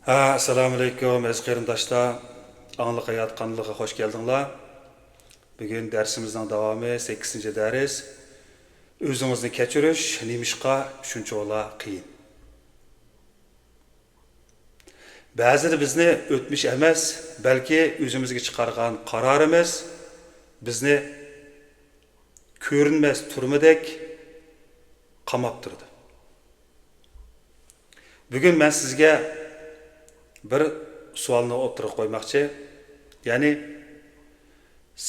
Assalamu alaikum, aziz qarindoshlar. Angliq hayot qanliga hoş geldinglar. Bugun darsimizning davomi 8-dars. O'zingizni kechirish nimishqa shunchoq qiyin. Ba'zida bizni o'tmish emas, balki o'zimizga chiqargan qarorimiz bizni ko'rinmas turmadek qamab turdi. Bugun men sizga bir savolni o'tirib qo'ymoqchi. Ya'ni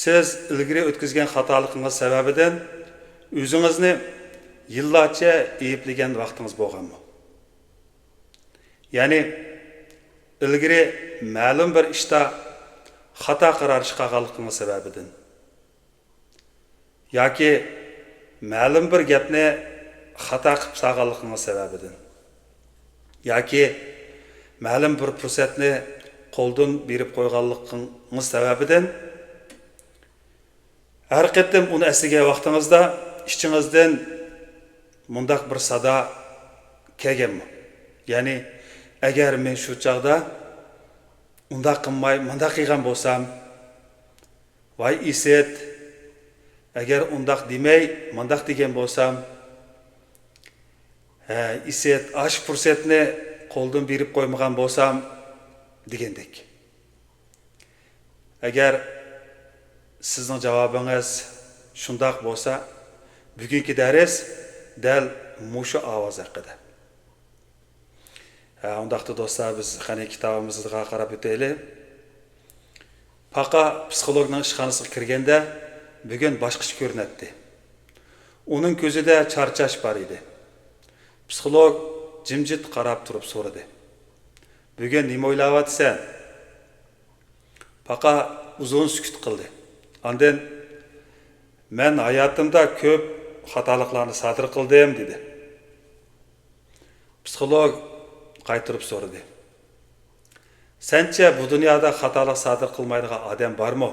siz ilgari o'tkazgan xatolig'ingiz sababidan o'zingizni yillarcha ayblagan vaqtingiz bo'lganmi? Ya'ni ilgari ma'lum bir ishda xato qaror chiqarganligingiz sababidan yoki ma'lum bir gapni xato qilib solganligingiz sababidan yoki ma'lum bir fursatni qo'ldan berib qo'yganligingiz sababidan har qatim uni eslagan vaqtingizda ichingizdan mundaq bir sado kelganmi? Ya'ni agar men shu chaqda undaq qilmay, mundaq qilgan bo'lsam, voy iset, agar undaq demay, mundaq degan bo'lsam, iset, ash fursatni qo'ldan berib qo'ymagan bo'lsam degandek. Agar sizning javobingiz shundoq bo'lsa, bugungi dars dal mushu ovoz haqida. Undaqda do'stlar, biz qani kitobimizga qarab o'taylik. Paqa psixologning ishxonasiga kirganda bugun boshqacha ko'rinadi. Uning ko'zida charchash bor edi. Psixolog jimjit qarab turib so'radi. Bugun nima o'ylayapsan? Paqa uzun sukut qildi. Ondan men hayotimda ko'p xatoliklarni sodir qildim dedi. Psixolog qaytirib so'radi. Sencha bu dunyoda xatolik sodir qilmaydigan odam bormi?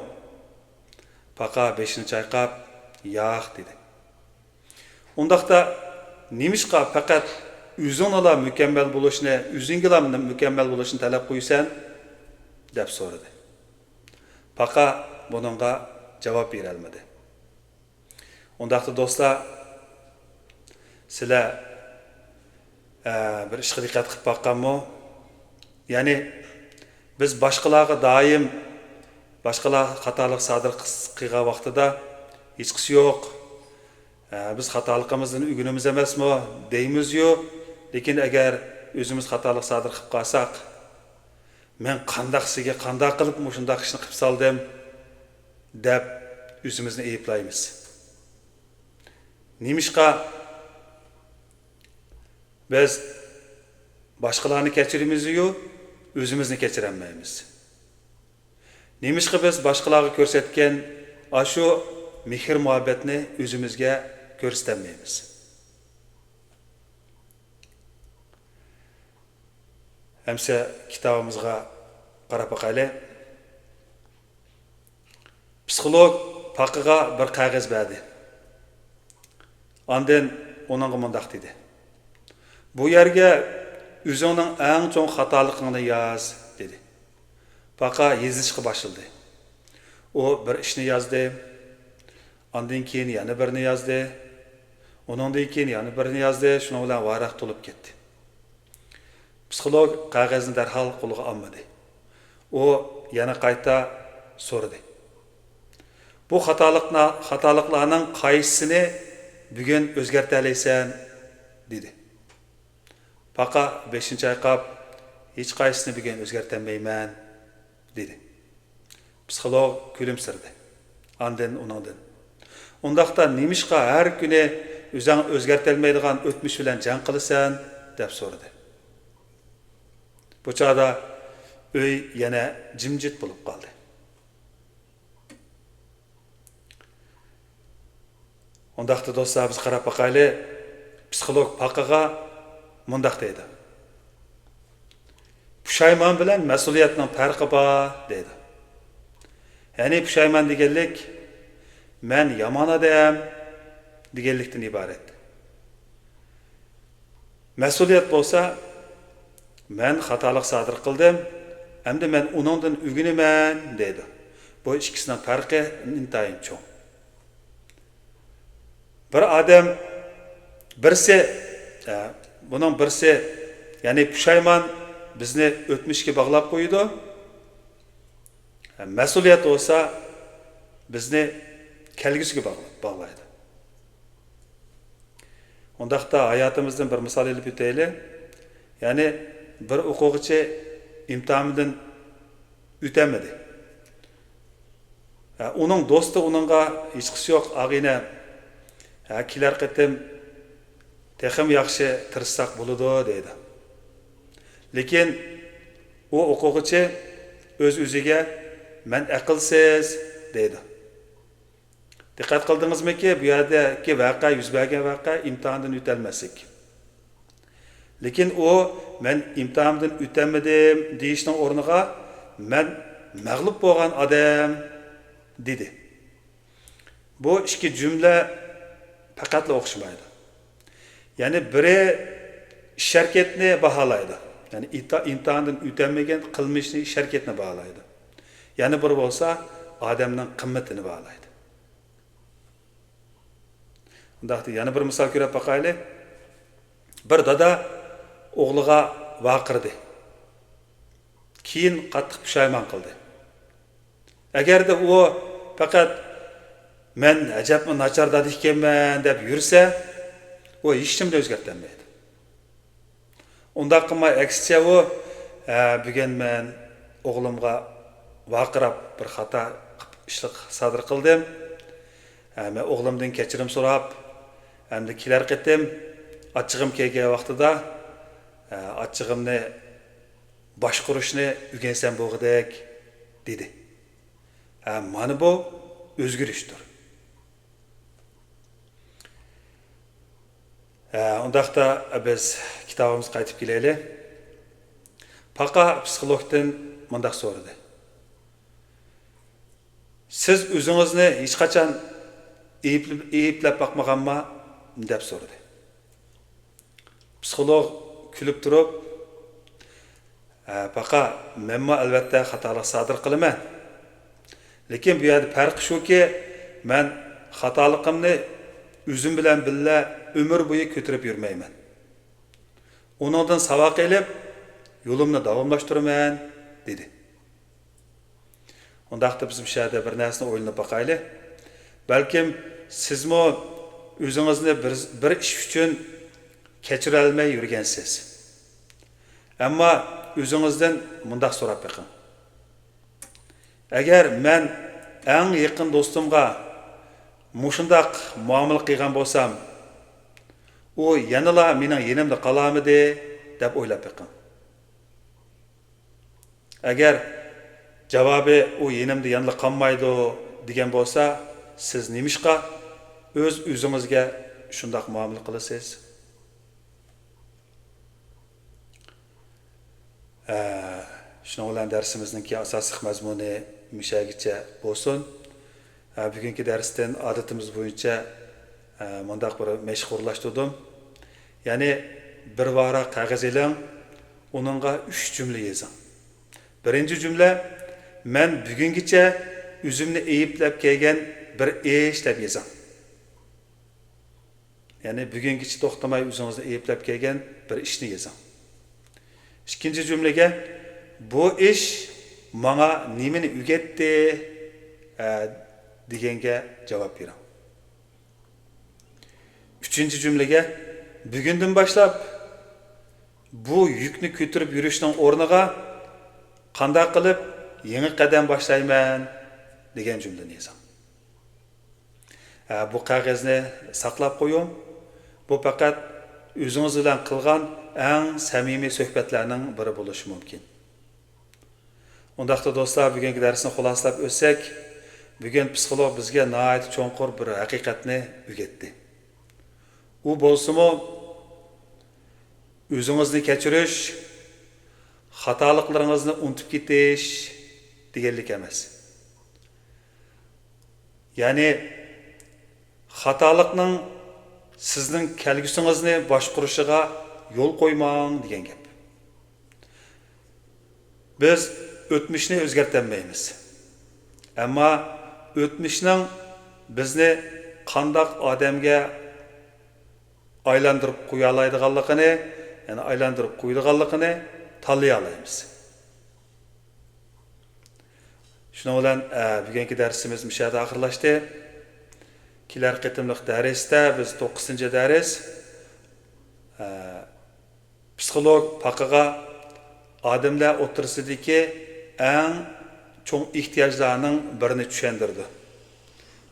Paqa beshini chayqab, yo'q dedi. Undaqda nimishqa faqat o'zingla mukammal bo'lishni, o'zingla mukammal bo'lishni talab qo'ysan deb so'radi. Paqa buningga javob bera olmadi. Undaqda do'stlar, sizlar bir ishga diqqat qilib boqqanmi? Ya'ni biz boshqalarga doim boshqalar xatolik sodir qilgan vaqtida hech qisi yo'q. Biz xatoligimizdan o'rganamiz emasmi deymiz-yu, lekin agar o'zimiz xatolik sodir qilib qolsak, men qandaqsiga qandaq qilib shunday ishni qilib soldim deb o'zimizni ayblaymiz. Nimishqa biz boshqalarni kechiramiz-yu, o'zimizni kechirolmaymiz. Nimishqa biz boshqalarga ko'rsatgan shu mehr muhabbatni o'zimizga ko'rsatmaymiz. Hamsa kitobimizga qarab boqaylik. Psixolog Paqaga bir qog'oz berdi. Ondan uningga mundaq dedi. Bu yerga o'zingning eng cho'ng xatolig'ingni yoz dedi. Paqa yozishga boshladi. U bir ishni yozdi. Ondan keyin yana birini yozdi. Uningdan keyin yana birini yozdi. Shuning bilan varaq to'lib ketdi. Psixolog qog'ozni darhol qo'liga olmadi. U yana qayta so'radi. Bu xatoliklarning qaysisini bugun o'zgartira olaysan dedi. Paqa 5-chayqab, hech qaysisini bugun o'zgartirmayman dedi. Psixolog kulimsirdi. Ondan uningdan. Undaqda nimishqa har kuni o'zing o'zgartirmaydigan o'tmish bilan jang qilasan deb so'radi. Bu chaqda uy yana jimjit bo'lib qoldi. Undaqda do'stlar, biz qarab boqaylik. Psixolog Paqaga mundaq dedi. Pushaymon bilan mas'uliyatning farqi bor dedi. Ya'ni pushaymon deganlik men yomon odam deganlikdan iborat. Mas'uliyat bo'lsa men xatolik sodir qildim, endi men uningdan o'g'inaman dedi. Bu ikkisining farqi intayin cho'ng. Bir odam birisi buning birisi ya'ni pushaymon bizni o'tmishga bog'lab qo'ydi. Mas'uliyat bo'lsa bizni kelgusiga bog'laydi. Ondaqda hayotimizdan bir misol elib o'taylik. Ya'ni bir o'quvchi imtihondan o'tamadi. Uning do'sti uningga hech qisi yo'q, ag'ina kelar qatim texim yaxshi tirishsaq bo'ladi deydi. Lekin u o'quvchi o'z-o'ziga men aqlsiz deydi. Diqqat qildingizmi-ki, bu yerdagi voqea yuz bergan voqea imtihondan o'tolmaslik. Lekin u men imtihondan o'tamadim deyishning o'rniga men mag'lub bo'lgan odam dedi. Bu ikki jumla faqatla o'xshamaydi. Ya'ni biri ish harakatni baholaydi. Ya'ni imtihondan o'tamagan qilmishni ish harakatni baholaydi. Yana bir bo'lsa odamning qimmatini baholaydi. Undaqda yana bir misol ko'rib boqaylik. Bir dada o'g'liga vaqirdi. Keyin qattiq pushaymon qildi. Agarda u faqat men ajabmi nachar dada ekanman deb yursa, u hech kimni o'zgartirmaydi. Undaq qilmay aksicha u bugun men o'g'limga vaqirab bir xato ishlik sodir qildim. Men o'g'limdan kechirim so'rab, endi kelar qatim achchig'im kelgan vaqtida achchig'imni boshqarishni o'rgansam bo'g'idek dedi. Mana bu o'zgarishdir. Undaqda biz kitobimizga qaytib kelaylik. Paqa psixologdan mundaq so'radi. Siz o'zingizni hech qachon eyiplab bakmaganma deb so'radi. Psixolog kulib turib, Paqa menma albatta xatolik sodir qilaman. Lekin bu yerda farq shuki, men xatoligimni o'zim bilan birga umr bo'yi ko'tarib yurmayman. Uningdan savoq elib, yo'limni davomlashtiraman dedi. Undaqda biz bu yerda bir narsani o'ylanib boqaylik. Balkim sizmi o'zingizni bir ish uchun kechira olmay yurgansiz. Ammo o'zingizdan mundaq so'rab boqing. Agar men eng yaqin do'stimga mushundaq muomala qilgan bo'lsam, u yanala mening yenimda qolamidi deb o'ylab boqing. Agar javobi u yenimda yanala qolmaydi degan bo'lsa, siz nimishqa o'zingizga shundaq muomala qilasiz? Shuning bilan darsimizning asosiy mazmuni mushagicha bo'lsin. Bugungi darsdan odatimiz bo'yicha mundaq bir mashg'ullaştirdim. Ya'ni bir varaq qog'oz eling, uningga 3 jumla yozing. Birinchi jumla men bugungacha o'zimni eyiplab kelgan bir ish deb yozing. Ya'ni bugungacha to'xtamay o'zingizni eyiplab kelgan bir ishni yozing. Ikkinchi jumlaga bu ish menga nimani o'rgatdi deganga javob bering. Uchinchi jumlaga bugundan boshlab bu yukni ko'tarib yurishning o'rniga qanday qilib yangi qadam boshlayman degan jumlani yozing. Bu qog'ozni saqlab qo'ying. Bu faqat o'zingiz bilan qilgan eng samimiy suhbatlarning biri bo'lishi mumkin. Undaqda do'stlar, bugungi darsni xulosalab o'tsak, bugun psixolog bizga nihoyat cho'nqur bir haqiqatni o'rgatdi. U bo'lsa-mu o'zingizni kechirish, xatoliklaringizni unutib ketish deganlik emas. Ya'ni xatolikning sizning kelgusingizni boshqarishiga yo'l qo'ymang degan gap. Biz o'tmishni o'zgartirmaymiz. Ammo o'tmishning bizni qandoq odamga aylantirib qo'ya oladiganligini, ya'ni aylantirib qo'yadiganligini tanlay olamiz. Shuning bilan bugungi darsimiz mushada oxirlashdi. Kelar qitimliq darsda biz 9-dars psixolog paqiga odamlar o'tirsidagi eng cho'ng ehtiyojlarning birini tushundirdi.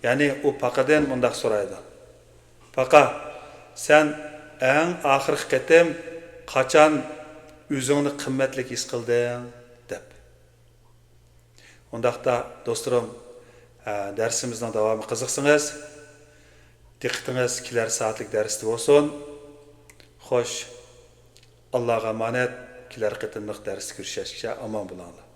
Ya'ni u paqidan bunday so'raydi. Paqa, sen eng oxirgi qitim qachon o'zingni qimmatli his qilding deb. Undaqda do'stlarim, darsimizning davomi qiziqsangiz, diqqatingiz kelar soatlik darsda bo'lsin. Xo'sh, Allohga emanet, kelar qitimliq darsda ko'rishishga omon bo'linglar.